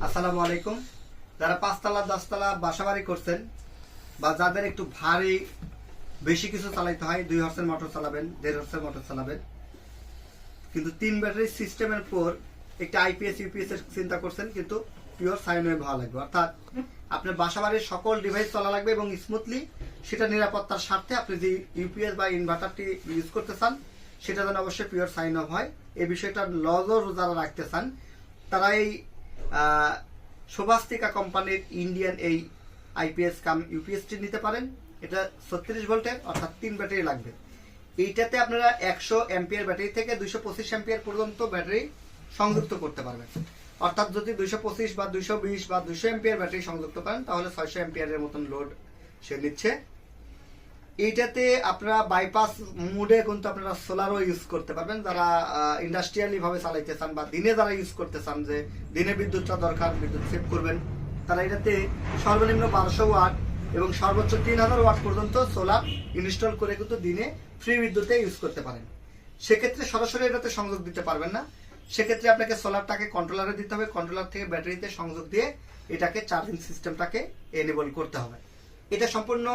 আসসালামু আলাইকুম। যারা 5 তলা 10 তলা বাসাবাড়ি করছেন বা যাদের একটু ভারী বেশি কিছু চালাইতে হয়, 2 হর্সের মোটর চালাবেন, 1.5 হর্সের মোটর চালাবেন, কিন্তু 3 ব্যাটারি সিস্টেমের পর একটা আইপিএস ইউপিএস এর চিন্তা করছেন, কিন্তু পিওর সাইন ওয়েভ ভালো লাগবে। অর্থাৎ আপনার বাসাবাড়ির সকল ডিভাইস চলা লাগবে এবং স্মুথলি, সেটা নিরাপত্তার স্বার্থে আপনি যে ইউপিএস বা ইনভার্টারটি ইউজ করতে চান সেটা যেন অবশ্যই পিওর সাইন অফ হয়। এই বিষয়টা নজর যারা রাখতে চান তারা এই শোভাস্তিকা কোম্পানির ইন্ডিয়ান এই আইপিএস কাম ইউপিএসটি নিতে পারেন। এটা 36 ভোল্টের, অর্থাৎ 3 ব্যাটারি লাগবে। এইটাতে আপনারা 100 অ্যাম্পিয়ার ব্যাটারি থেকে 225 অ্যাম্পিয়ার পর্যন্ত ব্যাটারি সংযুক্ত করতে পারবেন। অর্থাৎ যদি 225 বা 220 বা 200 অ্যাম্পিয়ার ব্যাটারি সংযুক্ত করেন তাহলে 600 অ্যাম্পিয়ারের মতন লোড সে নিচ্ছে। এইটাতে আপনারা বাইপাস মোডে কিন্তু আপনারা সোলারও ইউজ করতে পারবেন। যারা ইন্ডাস্ট্রিয়ালি ভাবে চালাইতে চান বা দিনে যারা ইউজ করতে চান, যে দিনে বিদ্যুৎটা দরকার, বিদ্যুৎ সেভ করবেন, তারা এটাতে সর্বনিম্ন 1200 ওয়াট এবং সর্বোচ্চ 3000 ওয়াট পর্যন্ত সোলার ইনস্টল করে কিন্তু দিনে ফ্রি বিদ্যুতে ইউজ করতে পারেন। সেক্ষেত্রে সরাসরি এটাতে সংযোগ দিতে পারবেন না, সেক্ষেত্রে আপনাকে সোলারটাকে কন্ট্রোলারে দিতে হবে, কন্ট্রোলার থেকে ব্যাটারিতে সংযোগ দিয়ে এটাকে চার্জিং সিস্টেমটাকে এনেবল করতে হবে। এটা সম্পূর্ণ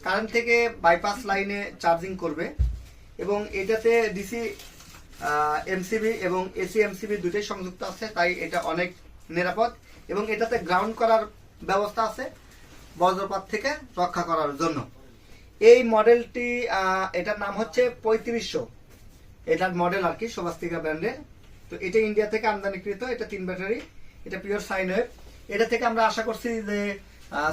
কারেন্ট থেকে বাইপাস লাইনে চার্জিং করবে এবং এটাতে ডিসি এমসিবি এবং এসি এমসিবি দুটোই সংযুক্ত আছে, তাই এটা অনেক নিরাপদ এবং এটাতে গ্রাউন্ড করার ব্যবস্থা আছে বজ্রপাত থেকে রক্ষা করার জন্য। এই মডেলটি এটার নাম হচ্ছে 3500, এটার মডেল আর কি, শোভাস্তিকা ব্র্যান্ডের। তো এটা ইন্ডিয়া থেকে আমদানিকৃত, এটা 3 ব্যাটারি, এটা পিওর সাইন ওয়েভ। এটা থেকে আমরা আশা করছি যে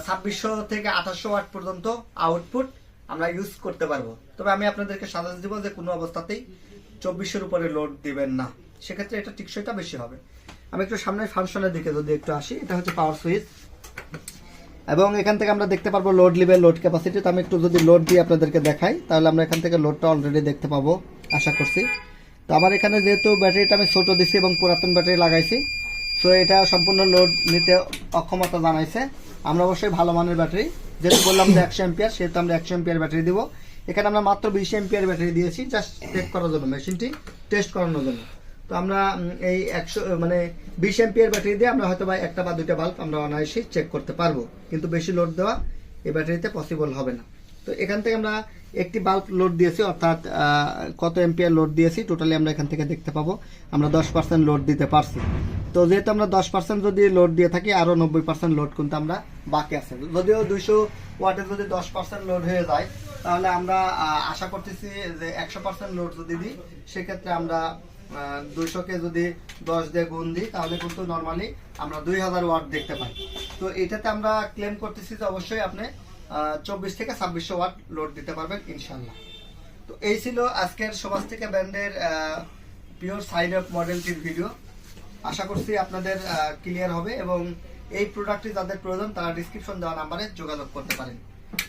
2600 থেকে 2800 ওয়াট পর্যন্ত আউটপুট আমরা ইউজ করতে পারবো। তবে আমি আপনাদেরকে সাজেস্ট দিব যে কোনো অবস্থাতেই 2400-এর উপরে লোড দিবেন না, সেক্ষেত্রে এটা টিকসইটা বেশি হবে। আমি একটু সামনের ফাংশনের দিকে যদি একটু আসি, এটা হচ্ছে পাওয়ার সুইচ এবং এখান থেকে আমরা দেখতে পারবো লোড লেভেল, লোড ক্যাপাসিটি। তো আমি একটু যদি লোড দিয়ে আপনাদেরকে দেখাই তাহলে আমরা এখান থেকে লোডটা অলরেডি দেখতে পাবো আশা করছি। তো আমার এখানে যেহেতু ব্যাটারিটা আমি ছোট দিছি এবং পুরাতন ব্যাটারি লাগাইছি, তো এটা সম্পূর্ণ লোড নিতে অক্ষমতা জানাইছে। আমরা অবশ্যই ভালো মানের ব্যাটারি, যেহেতু বললাম যে 100 অ্যাম্পিয়ার, সেহেতু আমরা 100 অ্যাম্পিয়ার ব্যাটারি দিব। এখানে আমরা মাত্র 20 অ্যাম্পিয়ার ব্যাটারি দিয়েছি জাস্ট চেক করার জন্য, মেশিনটি টেস্ট করানোর জন্য। তো আমরা এই 20 অ্যাম্পিয়ার ব্যাটারি দিয়ে আমরা হয়তো বা একটা বা দুইটা বাল্ব আমরা অনায়াসেই চেক করতে পারবো, কিন্তু বেশি লোড দেওয়া এই ব্যাটারিতে পসিবল হবে না। তো এখান থেকে আমরা একটি বাল্ব লোড দিয়েছি, অর্থাৎ কত অ্যাম্পিয়ার লোড দিয়েছি টোটালি আমরা এখান থেকে দেখতে পাবো। আমরা 10% লোড দিতে পারছি। তো যেহেতু আমরা 10% যদি লোড দিয়ে থাকি, আরো 90% লোড কিন্তু আমরা বাকি আছে। যদিও 200 ওয়াটে যদি 10% লোড হয়ে যায় তাহলে আমরা আশা করতেছি যে 100% লোড যদি দিই, সেক্ষেত্রে আমরা 200-কে যদি 10 দিয়ে গুণ দিই তাহলে কিন্তু নর্মালি আমরা 2000 ওয়াট দেখতে পাই। তো এটাতে আমরা ক্লেম করতেছি যে অবশ্যই আপনি 24 থেকে 2600 ওয়াট লোড দিতে পারবেন ইনশাল্লাহ। তো এই ছিল আজকের শোভাস্তিকা ব্র্যান্ডের পিওর সাইন অফ মডেলটির ভিডিও। আশা করছি আপনাদের ক্লিয়ার হবে এবং এই প্রোডাক্টটি যাদের প্রয়োজন তারা ডিসক্রিপশন দেওয়া নাম্বারে যোগাযোগ করতে পারেন।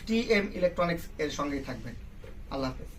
টিএম ইলেকট্রনিক্স এর সঙ্গেই থাকবেন। আল্লাহ হাফেজ।